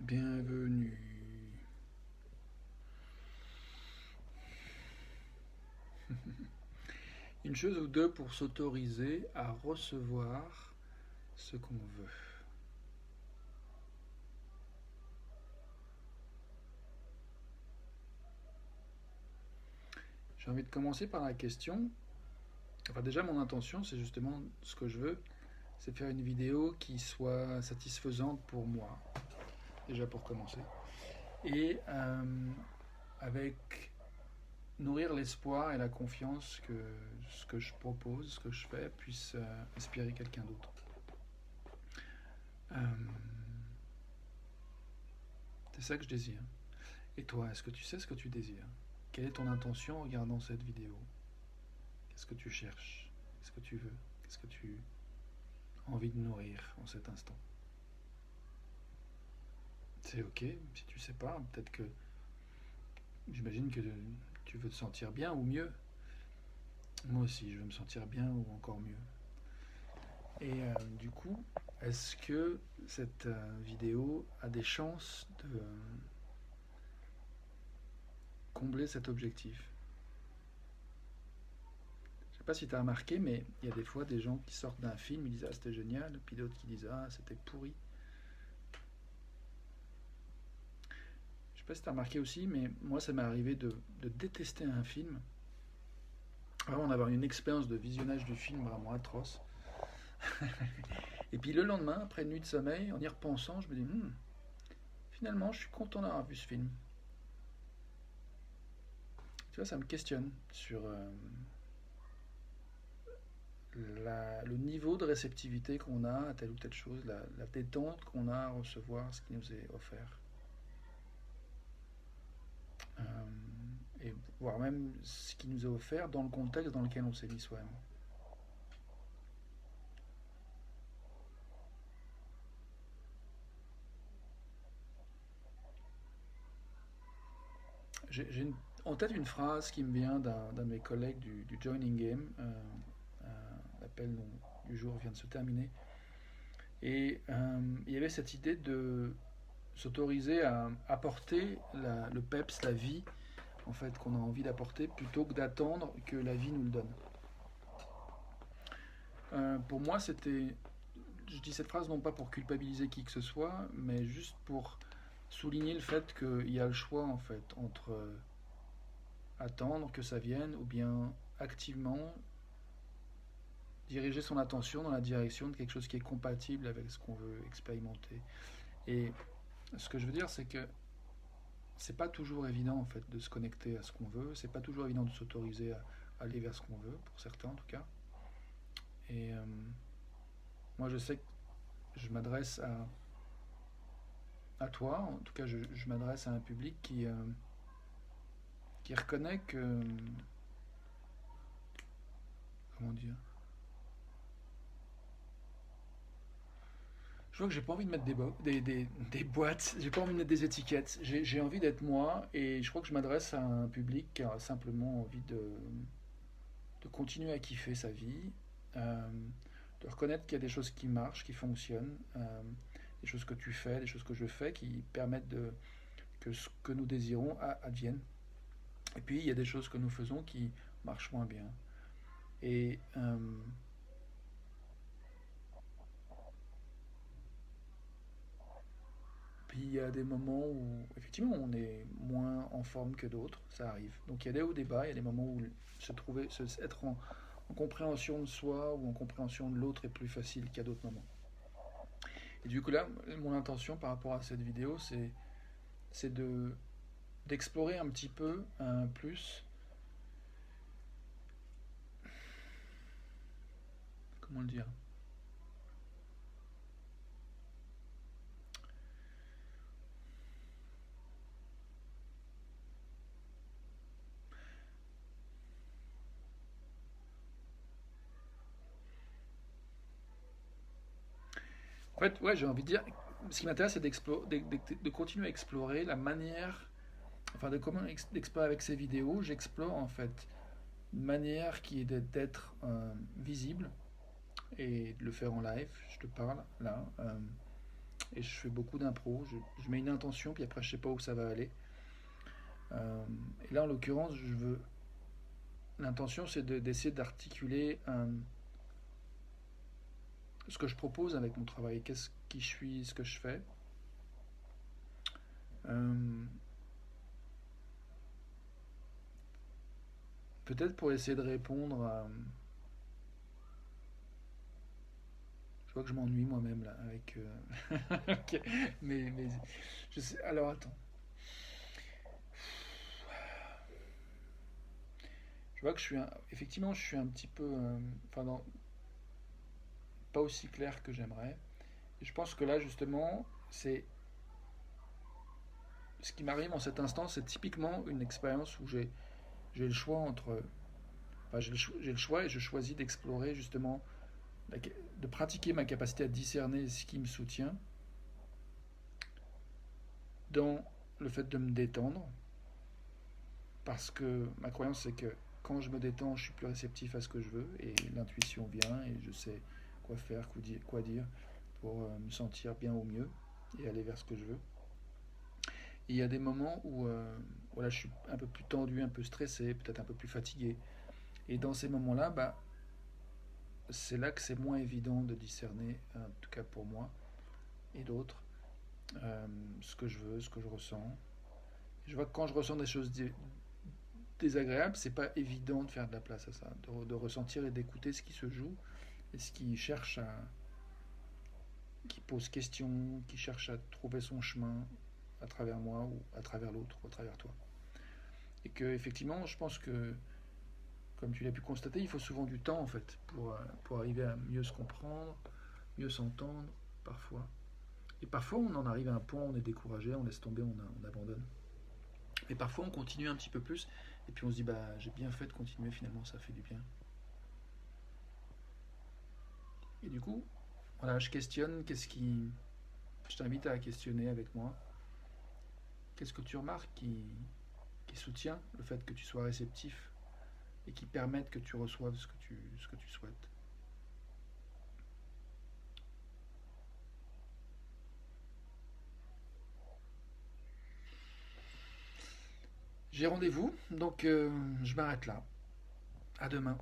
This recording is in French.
Bienvenue. Une chose ou deux pour s'autoriser à recevoir ce qu'on veut. J'ai envie de commencer par la question. Enfin, déjà, mon intention, c'est justement ce que je veux, c'est faire une vidéo qui soit satisfaisante pour moi, déjà pour commencer. Et avec nourrir l'espoir et la confiance que ce que je propose, ce que je fais, puisse inspirer quelqu'un d'autre. C'est ça que je désire. Et toi, est-ce que tu sais ce que tu désires? Quelle est ton intention en regardant cette vidéo? Qu'est-ce que tu cherches? Qu'est-ce que tu veux? Qu'est-ce que tu as envie de nourrir en cet instant? C'est ok si tu sais pas, peut-être que j'imagine que tu veux te sentir bien ou mieux. Moi aussi, je veux me sentir bien ou encore mieux. Et du coup, est-ce que cette vidéo a des chances de combler cet objectif? Je sais pas si tu as remarqué, mais il y a des fois des gens qui sortent d'un film, ils disent ah c'était génial, puis d'autres qui disent ah c'était pourri. Je sais pas si tu as remarqué aussi, mais moi ça m'est arrivé de détester un film, vraiment d'avoir une expérience de visionnage du film vraiment atroce. Et puis le lendemain, après une nuit de sommeil, en y repensant, je me dis finalement je suis content d'avoir vu ce film. Tu vois, ça me questionne sur le niveau de réceptivité qu'on a à telle ou telle chose, la détente qu'on a à recevoir ce qui nous est offert. Euh, et voire même ce qui nous est offert dans le contexte dans lequel on s'est mis soi-même. J'ai en tête une phrase qui me vient d'un de mes collègues du Joining Game. L'appel du jour vient de se terminer. Et il y avait cette idée de s'autoriser à apporter le peps, la vie, en fait, qu'on a envie d'apporter, plutôt que d'attendre que la vie nous le donne. Pour moi, c'était. Je dis cette phrase non pas pour culpabiliser qui que ce soit, mais juste pour souligner le fait qu'il y a le choix, en fait, entre attendre que ça vienne ou bien activement diriger son attention dans la direction de quelque chose qui est compatible avec ce qu'on veut expérimenter. Et ce que je veux dire, c'est que c'est pas toujours évident en fait de se connecter à ce qu'on veut, c'est pas toujours évident de s'autoriser à aller vers ce qu'on veut, pour certains en tout cas. Et moi je sais que je m'adresse à toi, en tout cas je m'adresse à un public qui reconnaît que. Comment dire? Je vois que j'ai pas envie de mettre des boîtes, j'ai pas envie de mettre des étiquettes. J'ai envie d'être moi et je crois que je m'adresse à un public qui a simplement envie de continuer à kiffer sa vie, de reconnaître qu'il y a des choses qui marchent, qui fonctionnent, des choses que tu fais, des choses que je fais qui permettent que ce que nous désirons advienne. Et puis il y a des choses que nous faisons qui marchent moins bien. Et puis il y a des moments où effectivement on est moins en forme que d'autres, ça arrive. Donc il y a des hauts, des bas, il y a des moments où être en compréhension de soi ou en compréhension de l'autre est plus facile qu'il y a d'autres moments. Et du coup là, mon intention par rapport à cette vidéo, c'est d'explorer un petit peu plus, comment le dire, en fait, ouais, j'ai envie de dire, ce qui m'intéresse, c'est de continuer à explorer la manière, enfin, de comment d'explorer avec ces vidéos. J'explore en fait une manière qui est d'être visible et de le faire en live. Je te parle là, et je fais beaucoup d'impro. Je mets une intention, puis après je sais pas où ça va aller. Et là, en l'occurrence, l'intention, c'est d'essayer d'articuler ce que je propose avec mon travail, qui je suis, ce que je fais. Euh, Peut-être pour essayer de répondre à. Je vois que je m'ennuie moi-même là avec. Ok, mais je sais. Alors attends. Je vois que effectivement, je suis un petit peu. Enfin, pas aussi clair que j'aimerais. Et je pense que là, justement, c'est. Ce qui m'arrive en cet instant, c'est typiquement une expérience où j'ai le choix entre. Enfin, j'ai le choix et je choisis d'explorer justement, de pratiquer ma capacité à discerner ce qui me soutient dans le fait de me détendre. Parce que ma croyance, c'est que quand je me détends, je suis plus réceptif à ce que je veux et l'intuition vient et je sais quoi faire, quoi dire pour me sentir bien au mieux et aller vers ce que je veux. Et il y a des moments où voilà, je suis un peu plus tendu, un peu stressé, peut-être un peu plus fatigué. Et dans ces moments-là, bah, c'est là que c'est moins évident de discerner, en tout cas pour moi et d'autres, ce que je veux, ce que je ressens. Je vois que quand je ressens des choses désagréables, c'est pas évident de faire de la place à ça, de ressentir et d'écouter ce qui se joue et ce qui cherche qui pose question, qui cherche à trouver son chemin à travers moi ou à travers l'autre ou à travers toi. Et que effectivement, je pense que, comme tu l'as pu constater, il faut souvent du temps en fait pour arriver à mieux se comprendre, mieux s'entendre parfois. Et parfois, on en arrive à un point où on est découragé, on laisse tomber, on abandonne. Mais parfois, on continue un petit peu plus, et puis on se dit, bah, j'ai bien fait de continuer, finalement, ça fait du bien. Et du coup, voilà, je questionne, je t'invite à questionner avec moi. Qu'est-ce que tu remarques qui soutient le fait que tu sois réceptif et qui permette que tu reçoives ce que tu souhaites? J'ai rendez-vous, donc je m'arrête là. À demain.